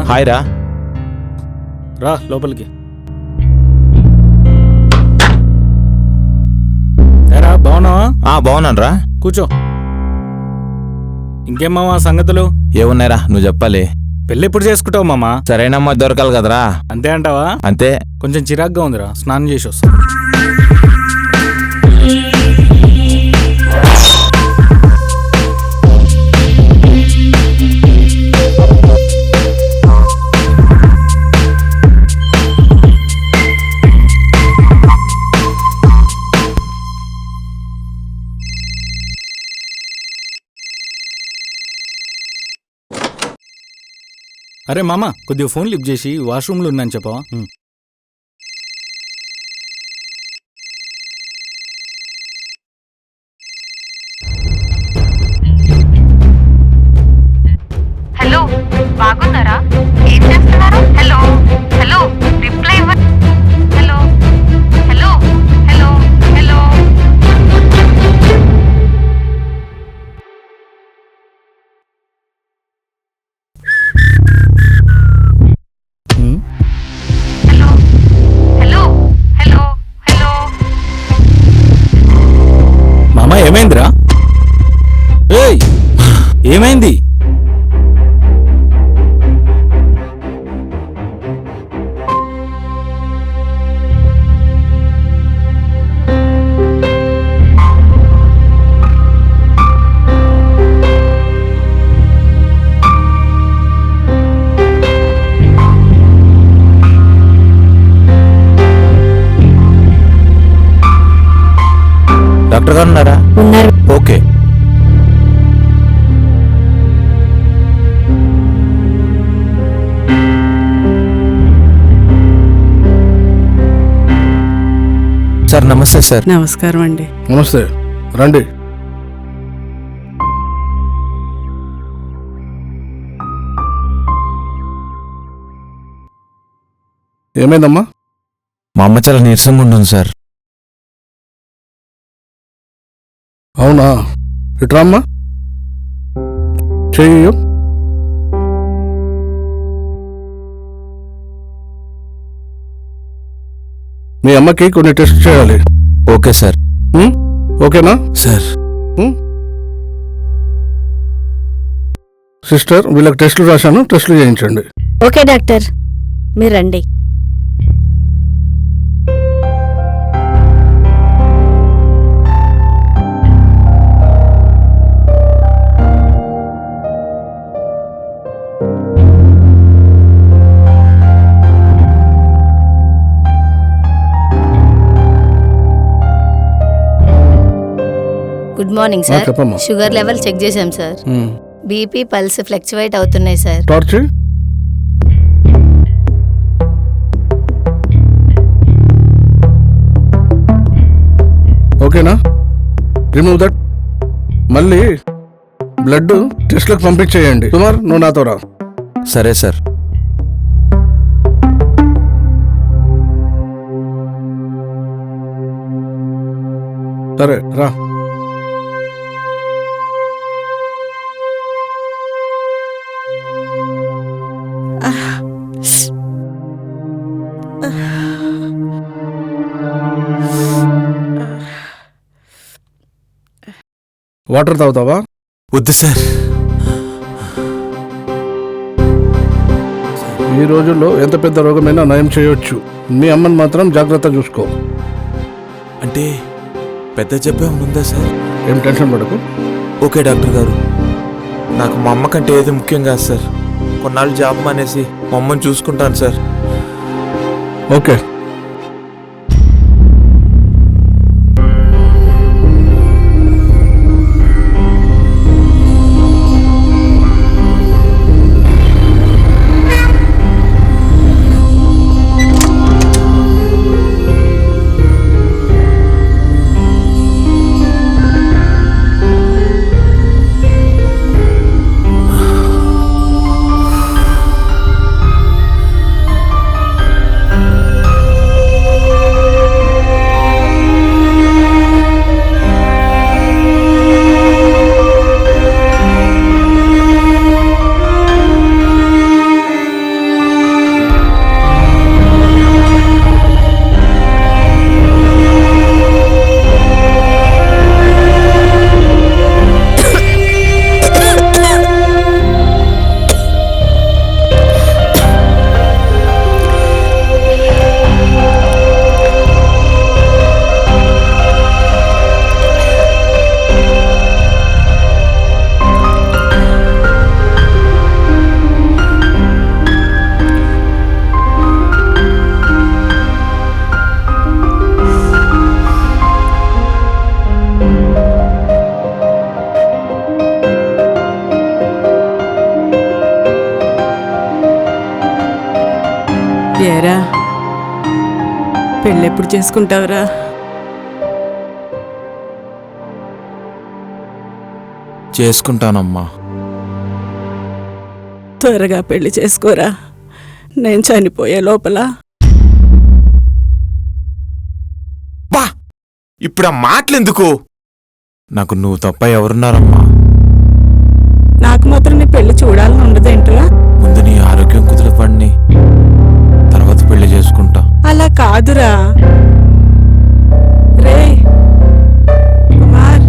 Hi రా రా లోపలికి. ఏరా బాగున్నావా? బాగున్నాను రా. కూర్చో. ఇంకేం మామా సంగతులు? ఏమున్నాయిరా నువ్వు చెప్పాలి. పెళ్ళి ఎప్పుడు చేసుకుంటావు మామా? సరైన అమ్మాయి దొరకాలి కదరా. అంతే అంటావా? అంతే. కొంచెం చిరాగ్గా ఉందిరా, స్నానం చేసి వస్తా. అరే మామ, కొద్దిగా ఫోన్ లిఫ్ట్ చేసి వాష్రూమ్లో ఉన్నాను చెప్పవా? హలో, బాగున్నారా? ఏం చేస్తున్నారు? హలో హలో రిప్లై ఇవ్వండి. Hello hello hello hello. మామ ఏమైందిరా? ఏయ్ ఏమైంది? డాక్టర్ గారు ఉన్నారా? ఉన్నారు. ఓకే. సార్ నమస్తే సార్. నమస్కారం అండి. నమస్తే, రండి. ఏమైందమ్మా? మా అమ్మ చాలా నీరసంగా ఉంటుంది సార్. అవునా, ఇట్రామ్మా, చెయ్యి. మీ అమ్మకి కొన్ని టెస్ట్ చేయాలి. Okay sir. ఓకేనా సార్? సిస్టర్, వీళ్ళకి టెస్టులు రాశాను, టెస్టులు చేయించండి. ఓకే డాక్టర్, మీరు రండి. Good morning sir. Sugar level check చేశాం సార్. బీపీ పల్స్ ఫ్లక్చువేట్ అవుతున్నాయి సార్. టార్చ్ ఓకేనా? Remove that. మళ్ళీ బ్లడ్ టెస్ట్లకు పంపించేయండి. కుమార్, నువ్వు నాతో రా. సరే సార్. సరే రా. వాటర్ తాగుతావా? వద్దు సార్. ఈ రోజుల్లో ఎంత పెద్ద రోగమైనా నయం చేయొచ్చు. మీ అమ్మని మాత్రం జాగ్రత్త చూసుకో. అంటే పెద్ద జబ్బే ఉందా సార్? ఏం టెన్షన్ పడకు. ఓకే డాక్టర్ గారు. నాకు మా అమ్మ కంటే ఏది ముఖ్యం కాదు సార్. కొన్నాళ్ళు జాబ్ మానేసి మా అమ్మని చూసుకుంటాను సార్. ఓకే. ఏరా పెళ్ళెప్పుడు చేసుకుంటావురా? చేసుకుంటానమ్మా. త్వరగా పెళ్లి చేసుకోరా, నేను చనిపోయే లోపల. బా ఇప్పుడు ఆ మాటలెందుకు? నాకు నువ్వు తప్ప ఎవరున్నారమ్మా? నాకు మాత్రం నీ పెళ్లి చూడాలని ఉండదేంట్రా? ముందు నీ ఆరోగ్యం కుదిరిపడిని తర్వాత పెళ్లి చేసుకుంటా. అలా కాదురా. రే కుమార్,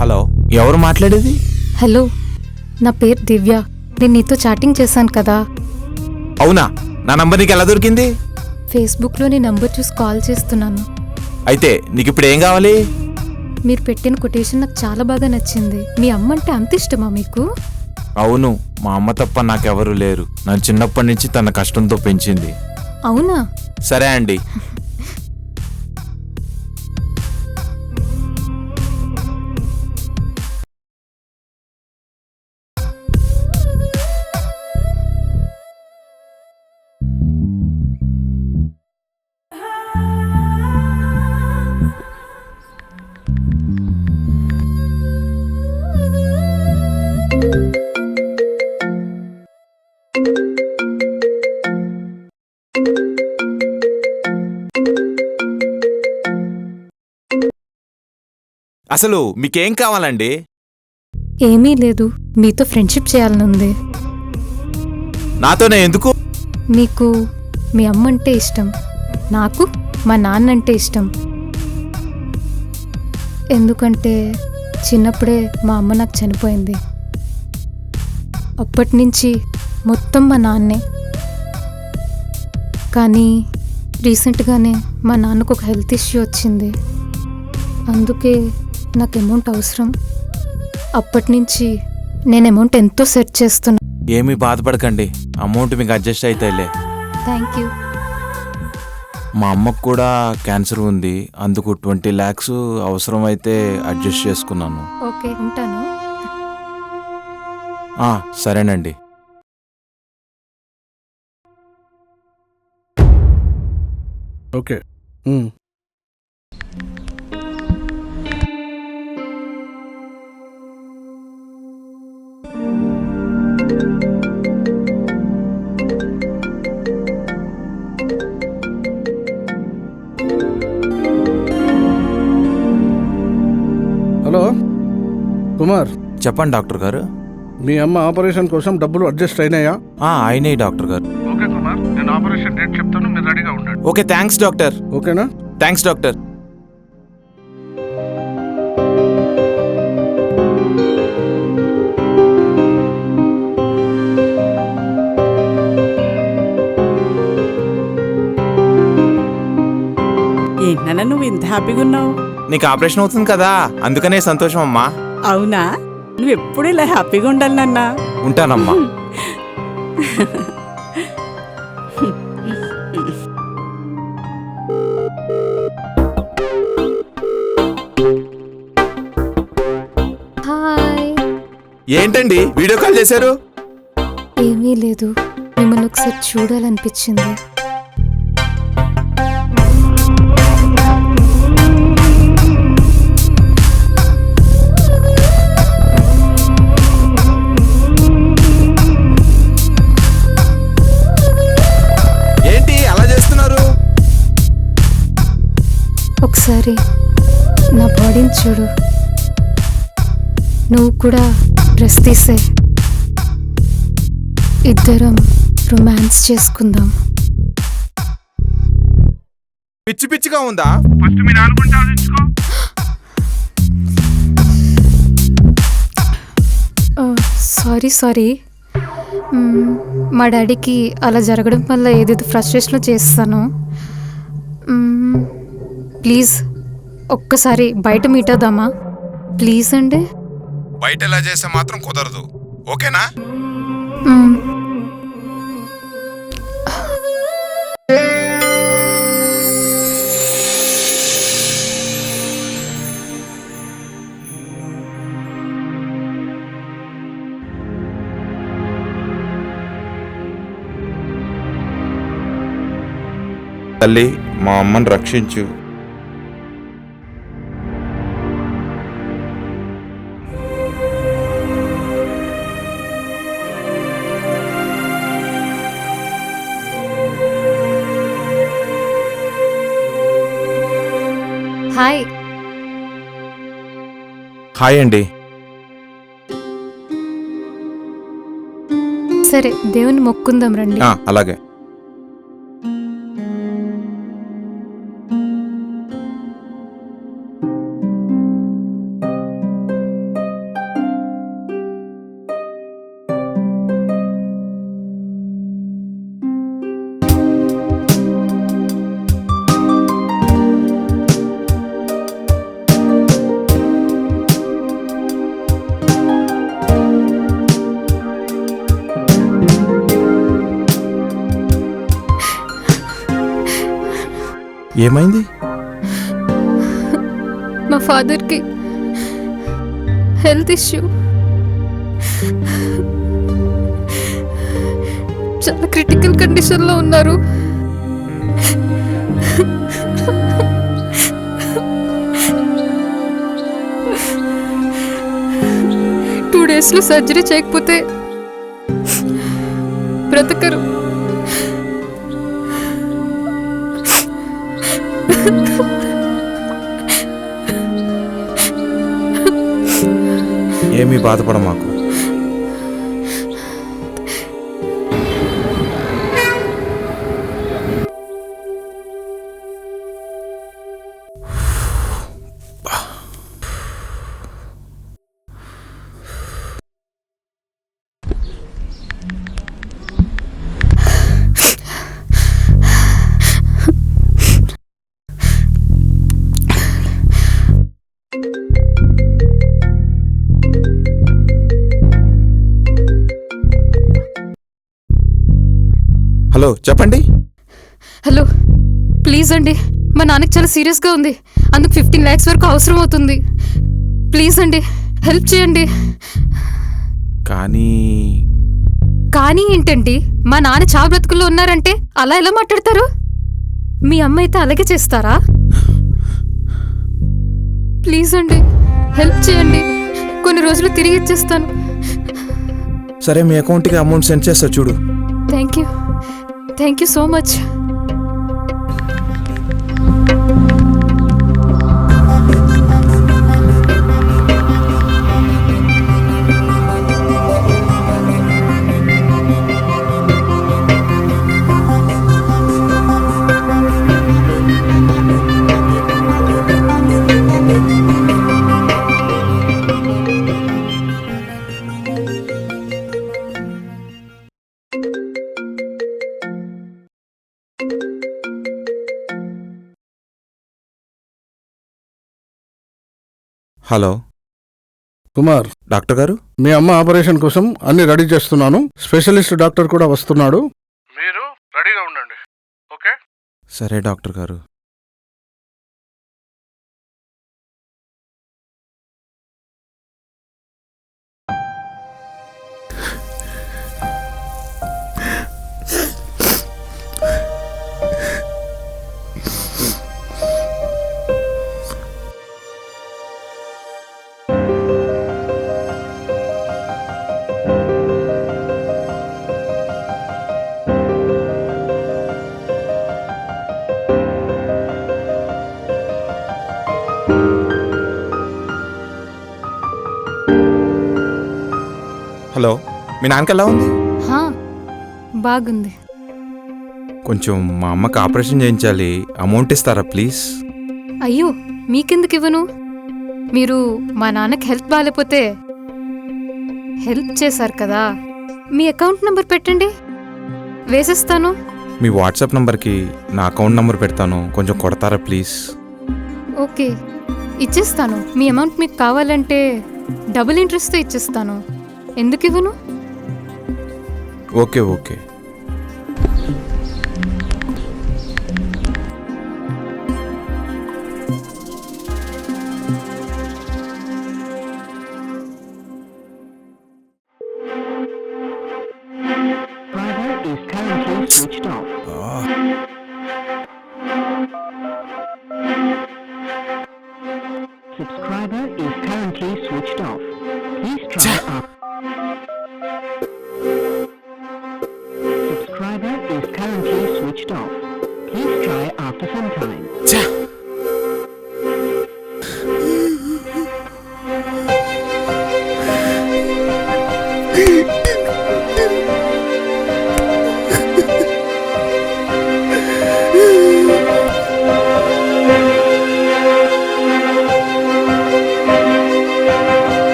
హలో, ఎవరు మాట్లాడేది? హలో, నా పేరు దివ్య. నేను నీతో చాటింగ్ చేశాను కదా. అవునా? నా నంబర్ నీకు ఎలా దొరికింది? ఫేస్బుక్లో నీ నంబర్ చూసి కాల్ చేస్తున్నాను. అయితే నీకు ఇప్పుడు ఏం కావాలి? మీరు పెట్టిన కొటేషన్ నాకు చాలా బాగా నచ్చింది. మీ అమ్మ అంటే అంత ఇష్టమా మీకు? అవును, మా అమ్మ తప్ప నాకెవరూ లేరు. నన్ను చిన్నప్పటి నుంచి తన కష్టంతో పెంచింది. అవునా? సరే అండి. అసలు మీకేం కావాలండి? ఏమీ లేదు, మీతో ఫ్రెండ్షిప్ చేయాలని ఉంది. నాతోనే ఎందుకు? మీకు మీ అమ్మ అంటే ఇష్టం, నాకు మా నాన్న అంటే ఇష్టం. ఎందుకంటే చిన్నప్పుడే మా అమ్మ నాకు చనిపోయింది. అప్పటి నుంచి మొత్తం మా నాన్నే. కానీ రీసెంట్గానే మా నాన్నకు ఒక హెల్త్ ఇష్యూ వచ్చింది. అందుకే నాకు అమౌంట్ అవసరం. అప్పటి నుంచి నేను అమౌంట్ ఎంతో సెర్చ్ చేస్తున్నా. ఏమీ బాధపడకండి, అమౌంట్ మీకు అడ్జస్ట్ అవుతాయిలే. Thank you. మా అమ్మకు కూడా క్యాన్సర్ ఉంది, అందుకు 20 lakhs అవసరం అయితే అడ్జస్ట్ చేసుకున్నాను. ఓకే, ఉంటాను. సరేనండి. ఓకే. హలో కుమార్, చెప్పండి డాక్టర్ గారు. మీ అమ్మ ఆపరేషన్ కోసం డబ్బులు అడ్జస్ట్ అయినాయా? అయినాయి డాక్టర్ గారు. ఓకే కుమార్, నేను ఆపరేషన్ డేట్ చెప్తాను, మీరు రెడీగా ఉండండి. Okay, thanks doctor. ఓకేనా? Thanks doctor. ఏంటన్నా నువ్వు ఇంత హ్యాపీగా ఉన్నావు? నీకు ఆపరేషన్ అవుతుంది కదా, అందుకనే సంతోషం అమ్మా. అవునా? నువ్వు ఎప్పుడు ఇలా హ్యాపీగా ఉండాలి నాన్న. ఉంటానమ్మా. హాయ్. ఏంటండి వీడియో కాల్ చేశారు? ఏమీ లేదు, మిమ్మల్ని ఒకసారి చూడాలనిపించింది. ఏంటి అలా చేస్తున్నారు? ఒకసారి నా బాడీని చూడు. నువ్వు కూడా డ్రెస్ తీసే, ఇద్దరం రొమాన్స్ చేసుకుందాం. పిచ్చి పిచ్చిగా ఉందా? ఫస్ట్ మీరు అనుకుంటే ఆలోచించుకో. సారీ మా డాడీకి అలా జరగడం వల్ల ఏదేదో ఫ్రస్ట్రేషన్లో చేస్తాను. ప్లీజ్ ఒక్కసారి బయట మీట్ అవుదామా? ప్లీజ్ అండి. బయట ఎలా చేస్తే మాత్రం కుదరదు, ఓకేనా? మ్మ్. తల్లి, మా అమ్మని రక్షించు. హాయ్. హాయ్ అండి. సరే దేవుని మొక్కుందాం రండి. అలాగే. ఏమైంది? మా ఫాదర్కి హెల్త్ ఇష్యూ, చాలా క్రిటికల్ కండిషన్లో ఉన్నారు. టూ డేస్లో సర్జరీ చేయకపోతే బ్రతకరు. ఏమీ బాధపడ మాకు. హలో, చెప్పండి. హలో, ప్లీజ్ అండి, మా నాన్నకి చాలా సీరియస్గా ఉంది, అందుకు 15 lakhs వరకు అవసరం అవుతుంది. ప్లీజ్ అండి, హెల్ప్ చేయండి. కానీ ఏంటండి, మా నాన్న చావు బ్రతుకుల్లో ఉన్నారంటే అలా ఎలా మాట్లాడతారు? మీ అమ్మ అయితే అలాగే చేస్తారా? ప్లీజ్ అండి, హెల్ప్ చేయండి, కొన్ని రోజులు తిరిగి ఇచ్చేస్తాను. సరే, మీ అకౌంట్కి అమౌంట్ సెండ్ చేస్తా చూడు. Thank you so much. Hello Kumar, doctor గారు. మీ అమ్మ ఆపరేషన్ కోసం అన్ని రెడీ చేస్తున్నాను. స్పెషలిస్ట్ డాక్టర్ కూడా వస్తున్నాడు. మీరు రెడీగా ఉండండి, ఓకే? సరే డాక్టర్ గారు. హలో, మీ నాన్నకి ఎలా ఉంది? బాగుంది. కొంచెం మా అమ్మకి ఆపరేషన్ చేయించాలి, అమౌంట్ ఇస్తారా ప్లీజ్? అయ్యో, మీకెందుకు ఇవ్వను? మీరు మా నాన్నకి హెల్త్ బాగాలేకపోతే హెల్ప్ చేశారు కదా, మీ అకౌంట్ నెంబర్ పెట్టండి, వేసేస్తాను. మీ వాట్సాప్ నంబర్కి నా అకౌంట్ నంబర్ పెడతాను, కొంచెం కొడతారా ప్లీజ్? ఓకే, ఇచ్చేస్తాను. మీ అమౌంట్ మీకు కావాలంటే డబుల్ ఇంట్రెస్ట్తో ఇచ్చేస్తాను. ఎందుకు ఇవ్వను? Okay okay. Subscriber is currently switched off. Please try up. Subscriber is currently switched off. Please try after some time.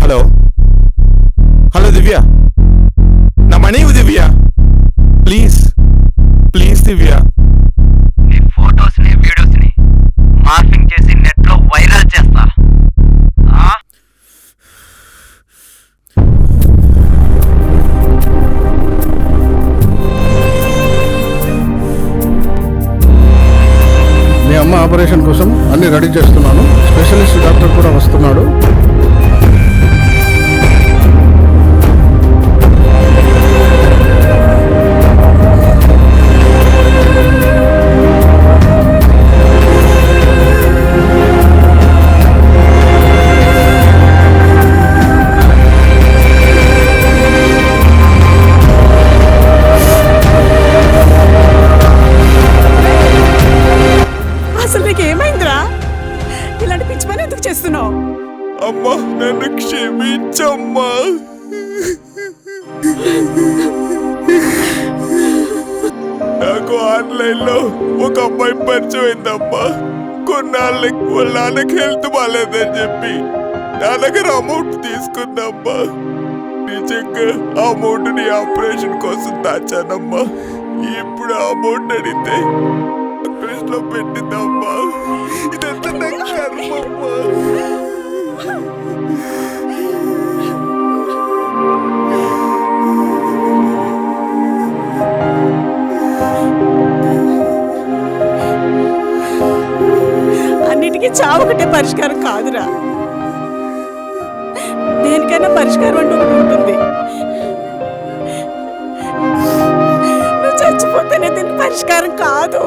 Hello hello Divya, నా మనీ ఇవ్వు దివ్య, ప్లీజ్ ప్లీజ్ దివ్య. నీ ఫొటోస్ని వీడియోస్ని మార్ఫింగ్ చేసి నెట్లో వైరల్ చేస్తా. మీ అమ్మ ఆపరేషన్ కోసం అన్ని రెడీ చేస్తున్నాను. స్పెషలిస్ట్ డాక్టర్ కూడా వస్తున్నాడు. అసలు నీకు ఏమైందిరా? ఇలాంటి పిచ్చి పని ఎందుకు చేస్తున్నావు? అమ్మా నన్ను క్షమించమ్మా. నాకు ఆన్లైన్లో ఒక అమ్మాయి పరిచయం అయిందమ్మా. కొన్నాళ్ళకి వాళ్ళ నాన్నకి హెల్త్ బాగాలేదని చెప్పి నా దగ్గర అమౌంట్ తీసుకుందమ్మా. నిజంగా ఆ అమౌంట్ నీ ఆపరేషన్ కోసం దాచానమ్మా. ఇప్పుడు ఆ అమౌంట్ అడిగితే ఆపరేషన్ లో పెట్టిందమ్మా. ఇదంతా నాకు కర్మమ్మా. అన్నిటికీ చావు ఒకటే పరిష్కారం కాదురా. దేనికైనా పరిష్కారం అంటూ ఒకటి ఉంటుంది. నువ్వు చచ్చిపోతేనే దీనికి పరిష్కారం కాదు.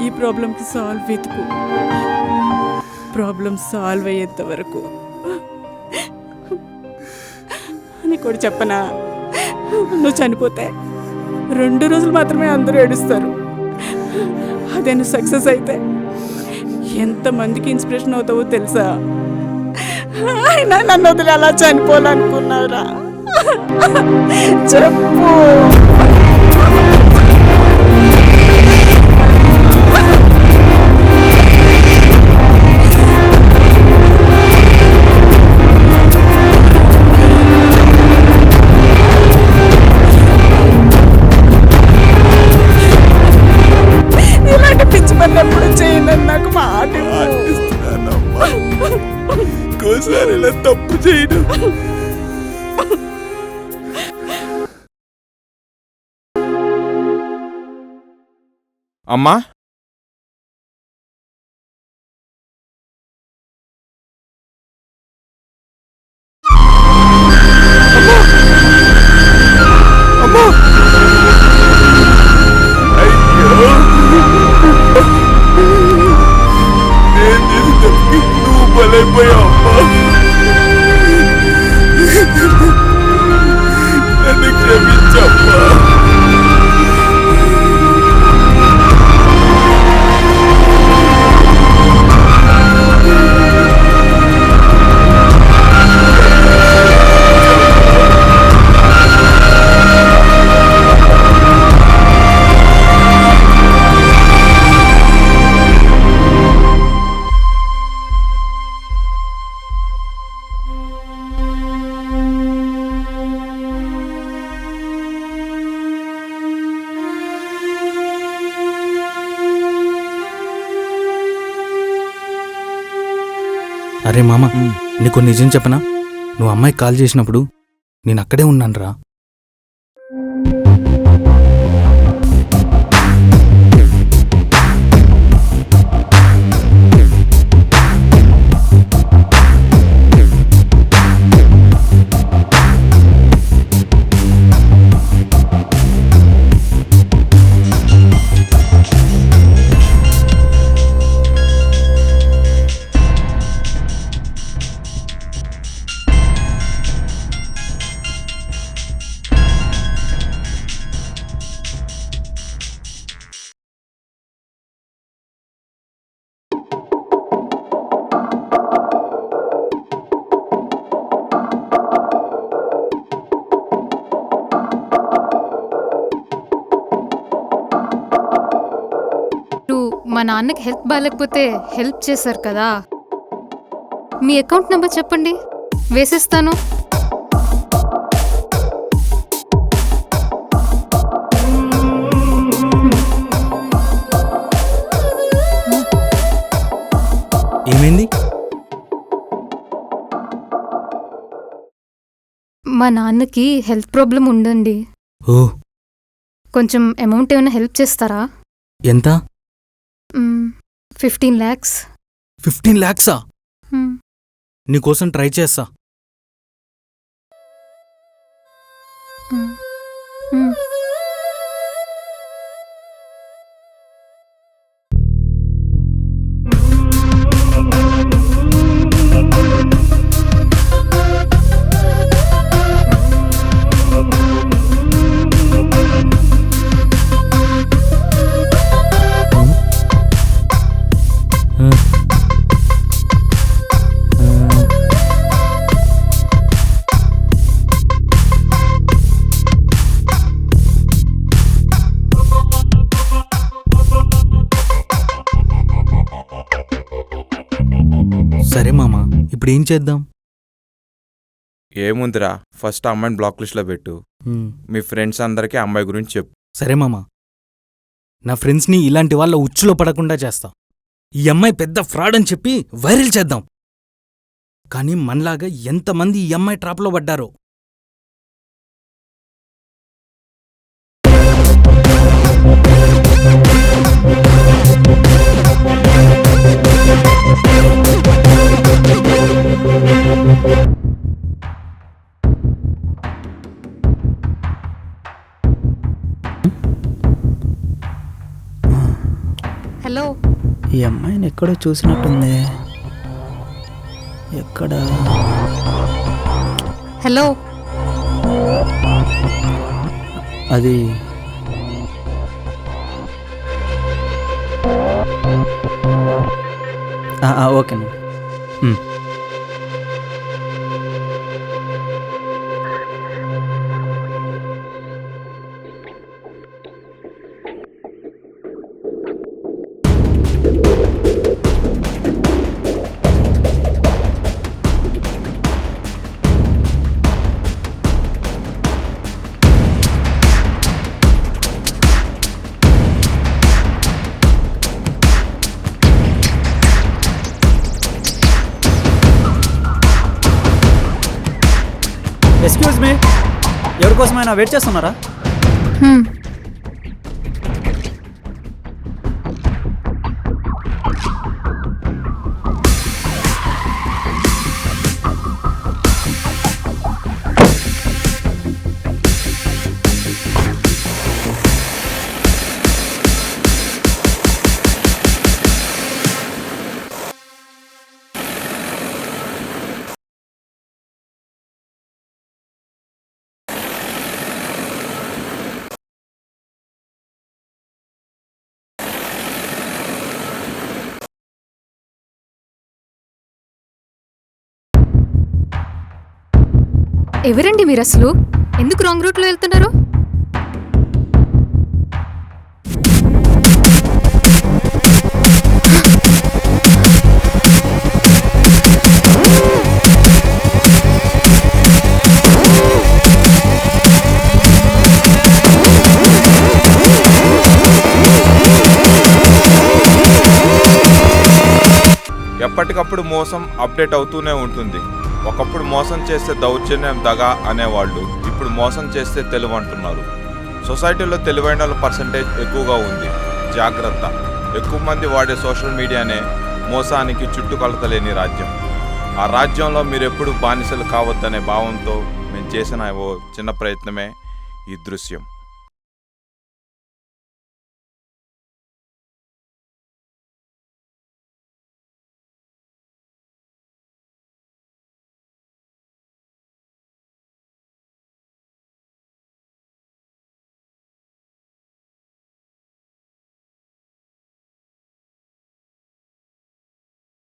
ఈ ప్రాబ్లంకి సాల్వ్ వెతుకు. ప్రాబ్లం సాల్వ్ అయ్యేంత వరకు నీకు కూడా చెప్పనా, నువ్వు చనిపోతే 2 రోజులు మాత్రమే అందరూ ఏడుస్తారు. అదే నువ్వు సక్సెస్ అయితే ఎంతమందికి ఇన్స్పిరేషన్ అవుతావో తెలుసా? అయినా నన్ను వదిలి అలా చనిపోవాలనుకున్నావురా? చెప్పు. ఇలాంటి పిచ్చి పని ఎప్పుడు చేయనని నాకు మాట ఆశిస్తున్నానమ్మా. ఇంకోసారి ఇలా తప్పు చేయను. అమ్మా అమ్మా, అయ్యో నేను చేసిన తప్పుకి నువ్వు బలైపోయావు అమ్మా. నన్ను క్షమించమ్మా. అరే మామ, నీకు నిజం చెప్పనా? నువ్వు అమ్మాయికి కాల్ చేసినప్పుడు నేను అక్కడే ఉన్నాను రా. మా నాన్నకి హెల్త్ బాగాలేకపోతే హెల్ప్ చేశారు కదా, మీ అకౌంట్ నెంబర్ చెప్పండి, వేసేస్తాను. ఏమైంది? మా నాన్నకి హెల్త్ ప్రాబ్లం ఉందండి. ఓ, కొంచెం అమౌంట్ ఏమైనా హెల్ప్ చేస్తారా? ఎంత? 15 lakhs. 15 lakhsా? నీకోసం ట్రై చేస్తా. సరే మామ, ఇప్పుడు ఏం చేద్దాం? ఏముందిరా, ఫస్ట్ అమ్మాయిని బ్లాక్ లిస్ట్లో పెట్టు. మీ ఫ్రెండ్స్ అందరికీ అమ్మాయి గురించి చెప్పు. సరే మామ, నా ఫ్రెండ్స్ని ఇలాంటి వాళ్ళ ఉచ్చులో పడకుండా చేస్తా. ఈ అమ్మాయి పెద్ద ఫ్రాడ్ అని చెప్పి వైరల్ చేద్దాం. కానీ మనలాగా ఎంతమంది ఈ అమ్మాయి ట్రాప్లో పడ్డారో. హలో, ఈ అమ్మాయిని ఎక్కడో చూసినట్టుంది. ఎక్కడ? హలో, అది ఓకేనండి. ఎక్స్క్యూజ్ మీ, ఎవరి కోసమైనా వెయిట్ చేస్తున్నారా? ఎవరండి మీరు అసలు? ఎందుకు రాంగ్ రూట్లో వెళ్తున్నారు? ఎప్పటికప్పుడు మోసం అప్డేట్ అవుతూనే ఉంటుంది. ఒకప్పుడు మోసం చేస్తే దౌర్జన్యం దగా అనేవాళ్ళు ఇప్పుడు మోసం చేస్తే తెలివి అంటున్నారు. సొసైటీలో తెలివైన వాళ్ళ పర్సంటేజ్ ఎక్కువగా ఉంది. జాగ్రత్త. ఎక్కువ మంది వాడే సోషల్ మీడియానే మోసానికి చుట్టుకొలత లేని రాజ్యం. ఆ రాజ్యంలో మీరు ఎప్పుడు బానిసలు కావద్దనే భావంతో మేము చేసిన ఓ చిన్న ప్రయత్నమే ఈ దృశ్యం.